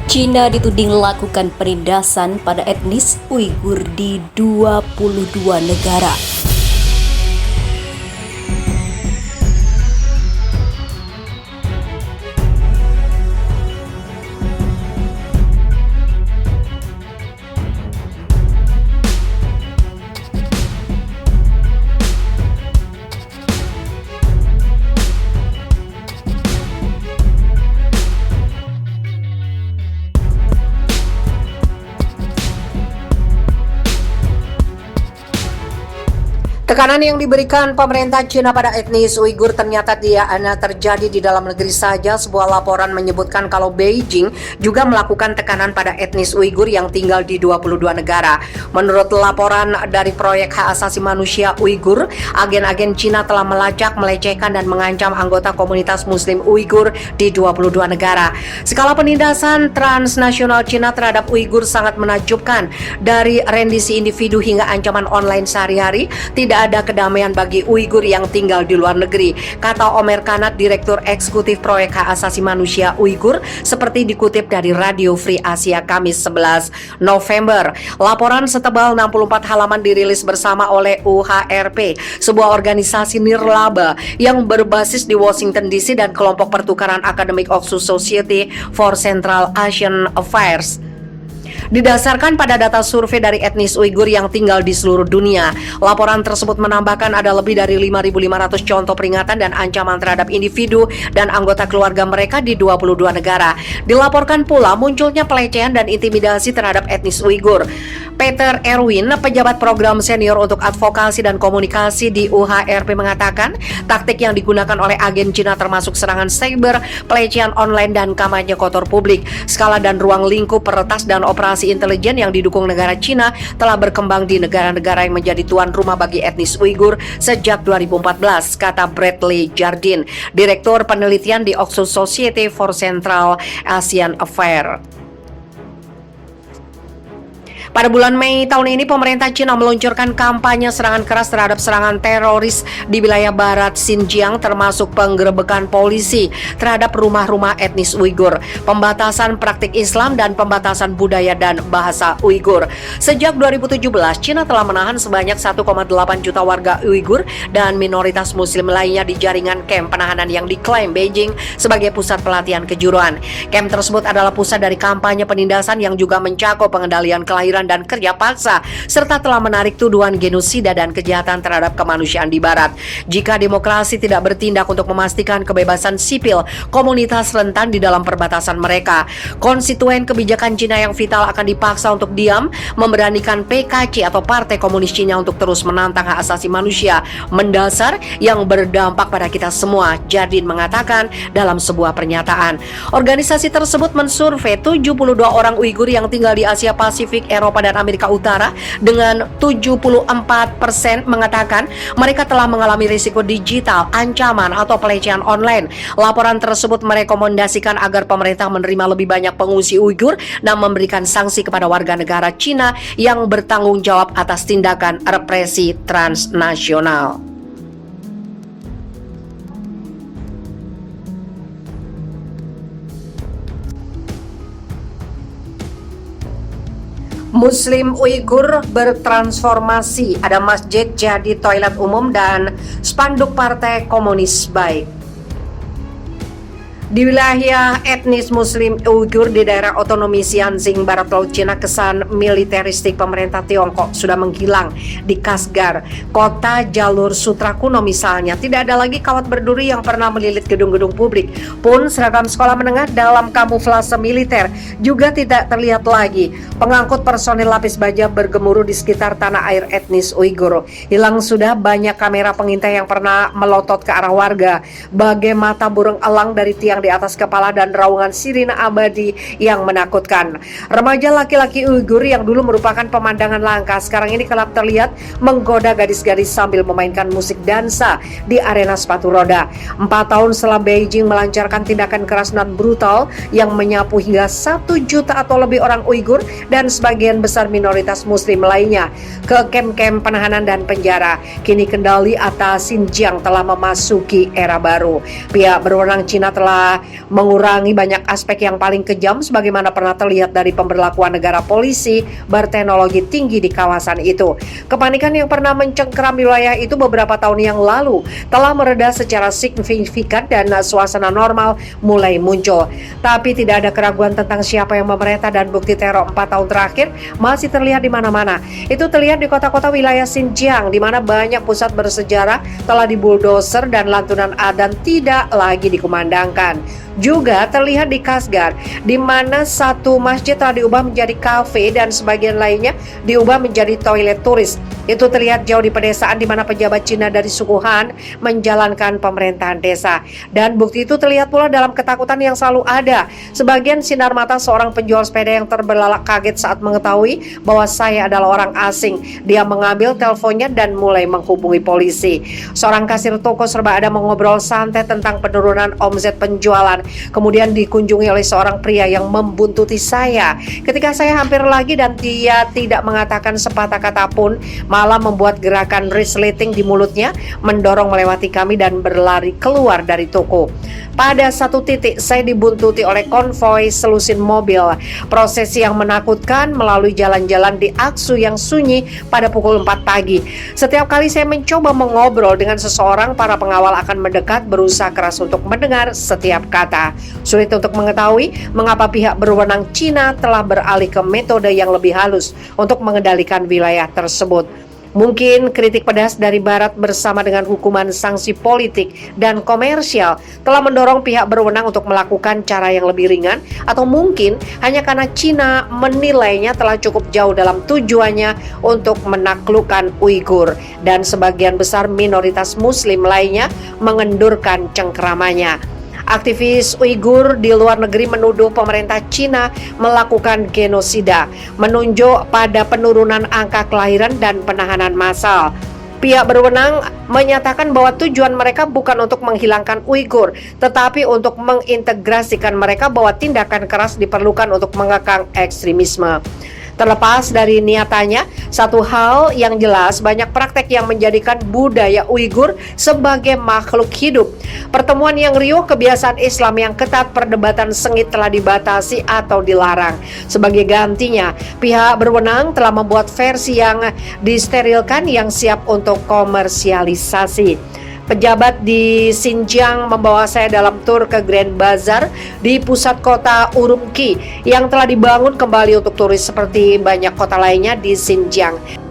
Cina dituding melakukan penindasan pada etnis Uighur di 22 negara. Tekanan yang diberikan pemerintah Cina pada etnis Uighur ternyata tidak hanya terjadi di dalam negeri saja. Sebuah laporan menyebutkan kalau Beijing juga melakukan tekanan pada etnis Uighur yang tinggal di 22 negara. Menurut laporan dari Proyek Hak Asasi Manusia Uighur, agen-agen Cina telah melacak, melecehkan, dan mengancam anggota komunitas Muslim Uighur di 22 negara. Skala penindasan transnasional Cina terhadap Uighur sangat menakjubkan. Dari rendisi individu hingga ancaman online sehari-hari, tidak ada kedamaian bagi Uighur yang tinggal di luar negeri, kata Omer Kanat, Direktur Eksekutif Proyek Hak Asasi Manusia Uighur, seperti dikutip dari Radio Free Asia Kamis 11 November. Laporan setebal 64 halaman dirilis bersama oleh UHRP, sebuah organisasi nirlaba yang berbasis di Washington DC, dan kelompok pertukaran Academic Oxford Society for Central Asian Affairs. Didasarkan pada data survei dari etnis Uighur yang tinggal di seluruh dunia, laporan tersebut menambahkan ada lebih dari 5.500 contoh peringatan dan ancaman terhadap individu dan anggota keluarga mereka di 22 negara. Dilaporkan pula munculnya pelecehan dan intimidasi terhadap etnis Uighur. Peter Erwin, pejabat program senior untuk advokasi dan komunikasi di UHRP, mengatakan taktik yang digunakan oleh agen Cina termasuk serangan cyber, pelecehan online, dan kampanye kotor publik. Skala dan ruang lingkup peretas dan operasi intelijen yang didukung negara Cina telah berkembang di negara-negara yang menjadi tuan rumah bagi etnis Uighur sejak 2014, kata Bradley Jardine, Direktur Penelitian di Oxford Society for Central Asian Affairs. Pada bulan Mei tahun ini, pemerintah Cina meluncurkan kampanye serangan keras terhadap serangan teroris di wilayah barat Xinjiang, termasuk penggerebekan polisi terhadap rumah-rumah etnis Uighur, pembatasan praktik Islam, dan pembatasan budaya dan bahasa Uighur. Sejak 2017, Cina telah menahan sebanyak 1,8 juta warga Uighur dan minoritas Muslim lainnya di jaringan kamp penahanan yang diklaim Beijing sebagai pusat pelatihan kejuruan. Kamp tersebut adalah pusat dari kampanye penindasan yang juga mencakup pengendalian kelahiran dan kerja paksa, serta telah menarik tuduhan genosida dan kejahatan terhadap kemanusiaan di Barat. Jika demokrasi tidak bertindak untuk memastikan kebebasan sipil, komunitas rentan di dalam perbatasan mereka, konstituen kebijakan Cina yang vital akan dipaksa untuk diam, memberanikan PKC atau Partai Komunis Cina untuk terus menantang hak asasi manusia mendasar yang berdampak pada kita semua, Jardine mengatakan dalam sebuah pernyataan. Organisasi tersebut mensurvei 72 orang Uighur yang tinggal di Asia Pasifik, Eropa, dan Amerika Utara, dengan 74% mengatakan mereka telah mengalami risiko digital, ancaman, atau pelecehan online. Laporan tersebut merekomendasikan agar pemerintah menerima lebih banyak pengungsi Uighur dan memberikan sanksi kepada warga negara Cina yang bertanggung jawab atas tindakan represi transnasional. Muslim Uighur bertransformasi, ada masjid jadi toilet umum dan spanduk Partai Komunis baik. Di wilayah etnis Muslim Uighur di daerah otonomi Xinjiang Barat Laut Cina, kesan militeristik pemerintah Tiongkok sudah menghilang. Di Kashgar, kota jalur sutra kuno misalnya, tidak ada lagi kawat berduri yang pernah melilit gedung-gedung publik. Pun seragam sekolah menengah dalam kamuflase militer juga tidak terlihat lagi. Pengangkut personil lapis baja bergemuruh di sekitar tanah air etnis Uighur. Hilang sudah banyak kamera pengintai yang pernah melotot ke arah warga, bagai mata burung elang dari tiang di atas kepala, dan raungan sirine abadi yang menakutkan. Remaja laki-laki Uighur yang dulu merupakan pemandangan langka sekarang ini kerap terlihat menggoda gadis-gadis sambil memainkan musik dansa di arena sepatu roda. 4 tahun setelah Beijing melancarkan tindakan keras dan brutal yang menyapu hingga 1 juta atau lebih orang Uighur dan sebagian besar minoritas Muslim lainnya ke kamp-kamp penahanan dan penjara, kini kendali atas Xinjiang telah memasuki era baru. Pihak berwenang Cina telah telah mengurangi banyak aspek yang paling kejam sebagaimana pernah terlihat dari pemberlakuan negara polisi berteknologi tinggi di kawasan itu. Kepanikan yang pernah mencengkeram wilayah itu beberapa tahun yang lalu telah mereda secara signifikan dan suasana normal mulai muncul. Tapi tidak ada keraguan tentang siapa yang memerintah dan bukti teror 4 tahun terakhir masih terlihat di mana-mana. Itu terlihat di kota-kota wilayah Xinjiang di mana banyak pusat bersejarah telah dibuldoser dan lantunan adzan tidak lagi dikumandangkan. Juga terlihat di Kashgar, di mana satu masjid telah diubah menjadi kafe dan sebagian lainnya diubah menjadi toilet turis. Itu terlihat jauh di pedesaan di mana pejabat Cina dari suku Han menjalankan pemerintahan desa. Dan bukti itu terlihat pula dalam ketakutan yang selalu ada. Sebagian sinar mata seorang penjual sepeda yang terbelalak kaget saat mengetahui bahwa saya adalah orang asing. Dia mengambil teleponnya dan mulai menghubungi polisi. Seorang kasir toko serba ada mengobrol santai tentang penurunan omset penjualan. Kemudian dikunjungi oleh seorang pria yang membuntuti saya. Ketika saya hampir lagi dan dia tidak mengatakan sepatah kata pun, malah membuat gerakan resleting di mulutnya, mendorong melewati kami dan berlari keluar dari toko. Pada satu titik saya dibuntuti oleh konvoi selusin mobil. Prosesi yang menakutkan melalui jalan-jalan di Aksu yang sunyi pada pukul 4 pagi. Setiap kali saya mencoba mengobrol dengan seseorang, para pengawal akan mendekat berusaha keras untuk mendengar setiap kata. Sulit untuk mengetahui mengapa pihak berwenang Cina telah beralih ke metode yang lebih halus untuk mengendalikan wilayah tersebut. Mungkin kritik pedas dari Barat bersama dengan hukuman sanksi politik dan komersial telah mendorong pihak berwenang untuk melakukan cara yang lebih ringan, atau mungkin hanya karena Cina menilainya telah cukup jauh dalam tujuannya untuk menaklukkan Uighur dan sebagian besar minoritas Muslim lainnya mengendurkan cengkeramannya. Aktivis Uighur di luar negeri menuduh pemerintah Cina melakukan genosida, menunjuk pada penurunan angka kelahiran dan penahanan massal. Pihak berwenang menyatakan bahwa tujuan mereka bukan untuk menghilangkan Uighur, tetapi untuk mengintegrasikan mereka bahwa tindakan keras diperlukan untuk mengekang ekstremisme. Terlepas dari niatannya, satu hal yang jelas, banyak praktek yang menjadikan budaya Uighur sebagai makhluk hidup. Pertemuan yang riuh, kebiasaan Islam yang ketat, perdebatan sengit telah dibatasi atau dilarang. Sebagai gantinya, pihak berwenang telah membuat versi yang disterilkan yang siap untuk komersialisasi. Pejabat di Xinjiang membawa saya dalam tur ke Grand Bazaar di pusat kota Urumqi yang telah dibangun kembali untuk turis seperti banyak kota lainnya di Xinjiang.